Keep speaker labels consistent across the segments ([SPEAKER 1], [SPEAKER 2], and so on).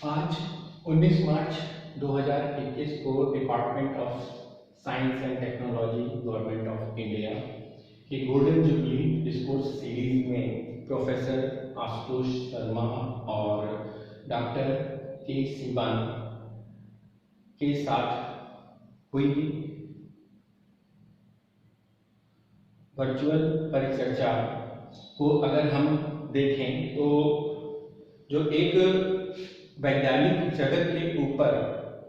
[SPEAKER 1] आज 19 मार्च 2021 को department of science and technology government of India के गोल्डन जुबली डिस्कोर्स सीरीज में प्रोफेसर आशुतोष शर्मा और डॉक्टर के सिवान के साथ हुई वर्चुअल परिचर्चा को अगर हम देखें तो जो एक वैज्ञानिक जगत के ऊपर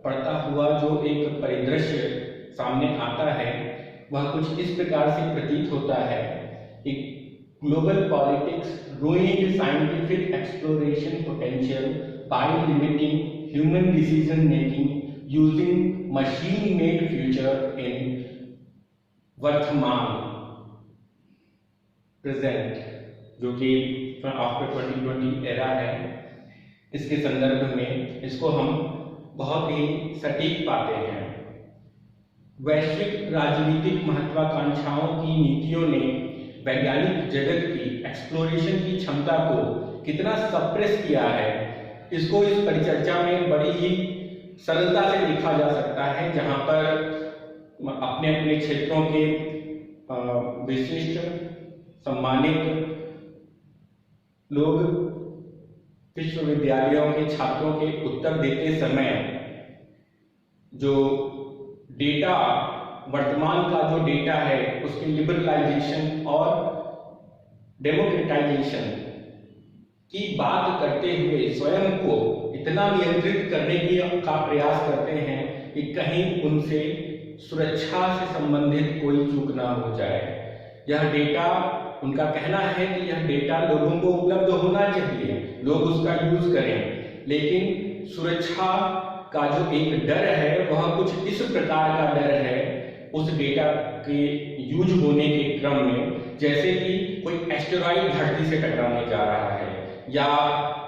[SPEAKER 1] पड़ता हुआ जो एक परिदृश्य सामने आता है वह कुछ इस प्रकार से प्रतीत होता है कि global politics ruined scientific exploration potential bye limiting human decision making using machine made future in वर्तमान प्रेजेंट, जो कि आफ्टर 2020 एरा है। इसके संदर्भ में इसको हम बहुत ही सटीक पाते हैं। वैश्विक राजनीतिक महत्वाकांक्षाओं की नीतियों ने वैज्ञानिक जगत की एक्सप्लोरेशन की क्षमता को कितना सप्रेस किया है, इसको इस परिचर्चा में बड़ी ही सरलता से लिखा जा सकता है, जहां पर अपने अपने क्षेत्रों के विशिष्ट सम्मानित लोग विश्वविद्यालयों के छात्रों के उत्तर देते समय जो डेटा, वर्तमान का जो डेटा है उसके लिबरलाइजेशन और डेमोक्रेटाइजेशन की बात करते हुए स्वयं को इतना नियंत्रित करने का प्रयास करते हैं कि कहीं उनसे सुरक्षा से संबंधित कोई चूक ना हो जाए। यह डेटा, उनका कहना है कि यह डेटा लोगों को उपलब्ध होना चाहिए, लोग उसका यूज करें, लेकिन सुरक्षा का जो एक डर है वह कुछ इस प्रकार का डर है उस डेटा के यूज होने के क्रम में, जैसे कि कोई एस्टेरॉइड धरती से टकराने जा रहा है, या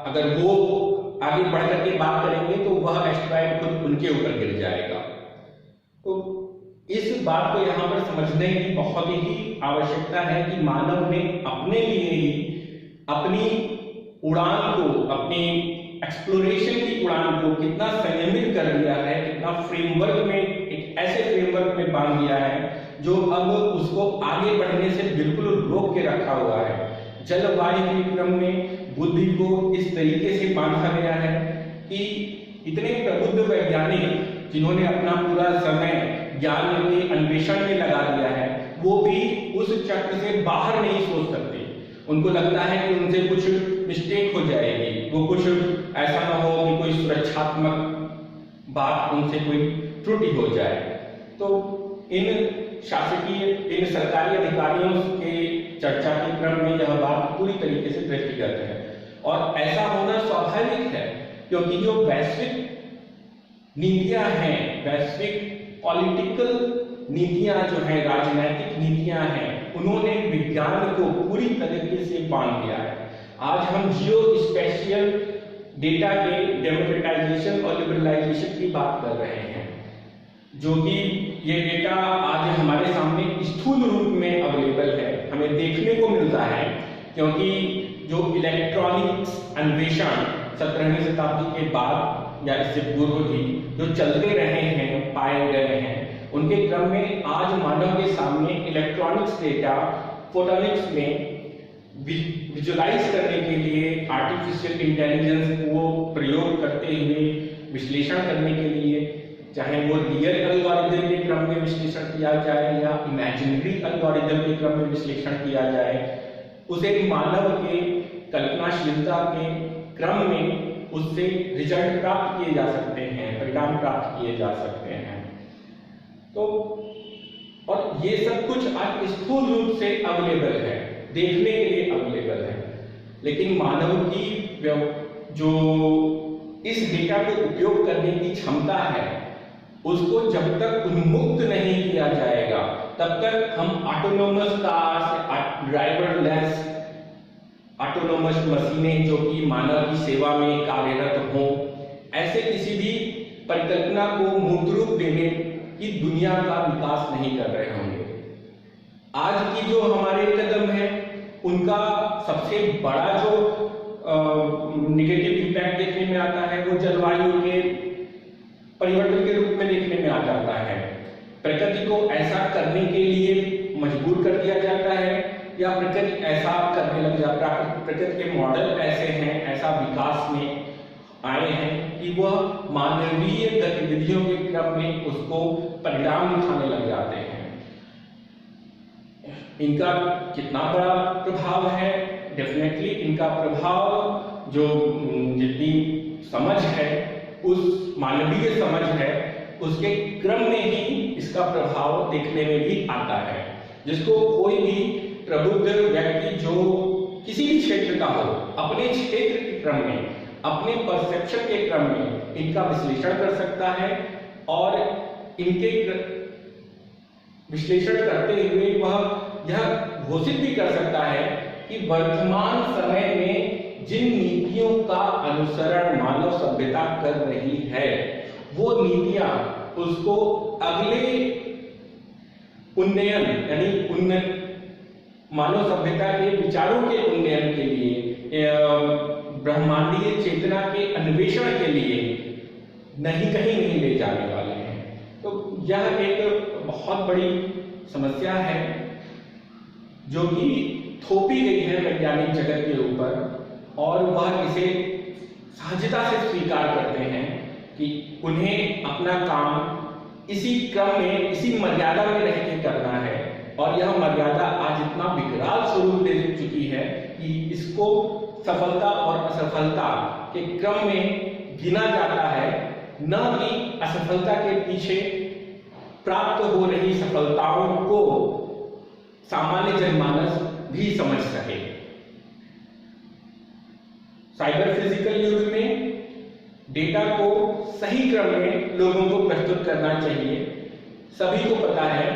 [SPEAKER 1] अगर वो आगे बढ़ करके बात करेंगे तो वह एस्टेरॉइड खुद उनके ऊपर गिर जाएगा। तो इस बात को यहाँ पर समझने की बहुत ही आवश्यकता है कि मानव ने अपने लिए ही अपनी उड़ान को, अपनी एक्सप्लोरेशन की उड़ान को कितना संयमित कर दिया है, कितना फ्रेमवर्क में, एक ऐसे फ्रेमवर्क में बांध दिया है जो अब उसको आगे बढ़ने से बिल्कुल रोक के रखा हुआ है। जलवायु के क्रम में बुद्धि को इस तरीके से बांधा गया है कि इतने प्रबुद्ध वैज्ञानिक जिन्होंने अपना पूरा समय ज्ञान के अन्वेषण में लगा दिया है, वो भी उस चक्र से बाहर नहीं सोच सकते। उनको लगता है कि उनसे कुछ मिस्टेक हो जाएगी, वो कुछ ऐसा ना हो कि कोई सुरक्षात्मक बात, उनसे कोई त्रुटि हो जाए। तो इन शासकीय, इन सरकारी अधिकारियों के चर्चा के क्रम में यह बात पूरी तरीके से दृष्टिगत है, और ऐसा होना स्वाभाविक है क्योंकि जो वैश्विक नीतियां हैं, वैश्विक पॉलिटिकल नीतियां जो है, राजनैतिक नीतियां हैं, उन्होंने विज्ञान को पूरी तरीके से बांध दिया है। आज हम जियो स्पेशियल डेटा के डेमोक्रेटाइजेशन और लिबरलाइजेशन की बात कर रहे हैं, जो कि ये डेटा आज हमारे सामने स्थूल रूप में अवेलेबल है, हमें देखने को मिलता है, क्योंकि जो इलेक्ट्रॉनिक्स अन्वेषण 17वीं शताब्दी के बाद या इससे पूर्व भी जो चलते रहे हैं, पाए गए हैं, उनके क्रम में आज मानव के सामने इलेक्ट्रॉनिक्स डेटा फोटोनिक्स में विजुलाइज करने के लिए आर्टिफिशियल इंटेलिजेंस को प्रयोग करते हुए विश्लेषण करने के लिए, चाहे वो रियल एल्गोरिथम के क्रम में विश्लेषण किया जाए या इमेजिनरी एल्गोरिथम के क्रम में विश्लेषण किया जाए, उसे मानव के कल्पनाशीलता के क्रम में उससे रिजल्ट प्राप्त किए जा सकते हैं, परिणाम प्राप्त किए जा सकते हैं। तो और ये सब कुछ आज स्थूल रूप से अवेलेबल है, देखने के लिए अवेलेबल है, लेकिन मानव की जो इस डेटा को उपयोग करने की क्षमता है, उसको जब तक उन्मुक्त नहीं किया जाएगा तब तक हम ऑटोनोमस कार्स, ड्राइवरलेस ऑटोनोमस मशीनें जो कि मानव की सेवा में कार्यरत हों, ऐसे किसी भी परिकल्पना को मूर्त रूप देने की दुनिया का विकास नहीं कर रहे होंगे। आज की जो हमारे कदम है उनका सबसे बड़ा जो निगेटिव इम्पैक्ट देखने में में आता है, वो जलवायु के परिवर्तन के रूप में देखने में आ जाता है। प्रकृति को ऐसा करने के लिए मजबूर कर दिया जाता है या प्रकृति ऐसा करने लग जाता है। प्रकृति के मॉडल ऐसे हैं, ऐसा विकास में आए हैं कि वह मानवीय गतिविधियों के क्रम में उसको परिणाम दिखाने लग जाते हैं। इनका कितना बड़ा प्रभाव है? डेफिनेटली इनका प्रभाव जो जितनी समझ है, उस मानवीय समझ है, उसके क्रम में ही इसका प्रभाव देखने में भी आता है। जिसको कोई भी प्रबुद्ध व्यक्ति जो किसी भी क्षेत्र का हो, अपने क्षेत्र के क्रम में, अपने परसेप्शन के क्रम में इनका विश्लेषण कर सकता है और इनके विश्लेषण करते हुए वह यह घोषित भी कर सकता है कि वर्तमान समय में जिन नीतियों का अनुसरण मानव सभ्यता कर रही है, वो नीतियां उसको अगले उन्नयन यानी उन्नत मानव सभ्यता के विचारों के उन्नयन के लिए, ब्रह्मांडीय चेतना के अन्वेषण के लिए नहीं कहीं नहीं ले जाने वाले हैं। तो यह एक बहुत बड़ी समस्या है जो कि थोपी गई है वैज्ञानिक जगत के ऊपर और वह इसे सहजता से स्वीकार करते हैं कि उन्हें अपना काम इसी क्रम में, इसी मर्यादा में रह के करना है। और यह मर्यादा आज इतना विकराल स्वरूप ले चुकी है कि इसको सफलता और असफलता के क्रम में गिना जाता है, न कि असफलता के पीछे प्राप्त हो रही सफलताओं को सामान्य जनमानस भी समझ सके। साइबर फिजिकल युग में डेटा को सही क्रम में लोगों को प्रस्तुत करना चाहिए। सभी को पता है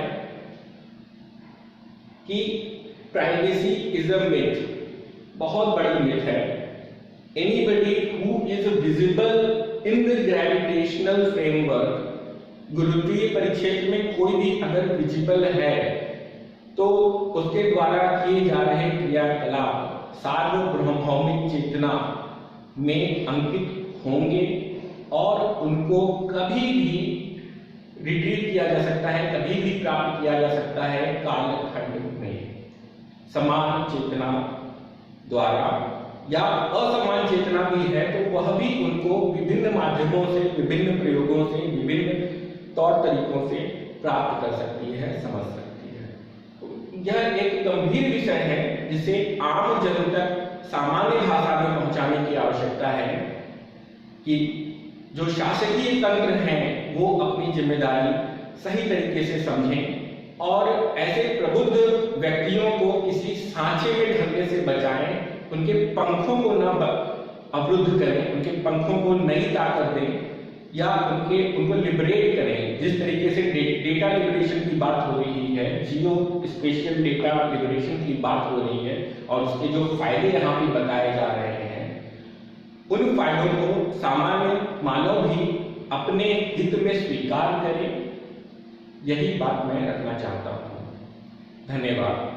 [SPEAKER 1] कि प्राइवेसी इज अ मिथ, बहुत बड़ी मिथ है। Anybody who is visible in the gravitational framework, गुरुत्वीय परिक्षेत्र में कोई भी अगर विजिबल है तो उसके द्वारा किए जा रहे क्रियाकलाप सार्वभौमिक चेतना में अंकित होंगे और उनको कभी भी रिट्रीव किया जा सकता है, कभी भी प्राप्त किया जा सकता है कालखंड में समान चेतना द्वारा, या असमान चेतना भी है तो वह भी उनको विभिन्न माध्यमों से, विभिन्न प्रयोगों से, विभिन्न तौर तरीकों से प्राप्त कर सकती है, समझ सकती है। तो यह एक गंभीर विषय है जिसे आम जन तक सामान्य भाषा में पहुंचाने की आवश्यकता है कि जो शासकीय तंत्र हैं वो अपनी जिम्मेदारी सही तरीके से समझें और ऐसे प्रबुद्ध व्यक्तियों को किसी सांचे में ढलने से बचाएं, उनके पंखों को न अवरुद्ध करें, उनके पंखों को नई ताकत दें या उनको लिबरेट करें। जिस तरीके से डेटा लिबरेशन की बात हो रही है, जियो स्पेशियल डेटा लिबरेशन की बात हो रही है और उसके जो फायदे यहाँ पे बताए जा रहे हैं, उन फायदों को सामान्य मानव भी अपने हित में स्वीकार करें, यही बात मैं रखना चाहता हूँ। धन्यवाद।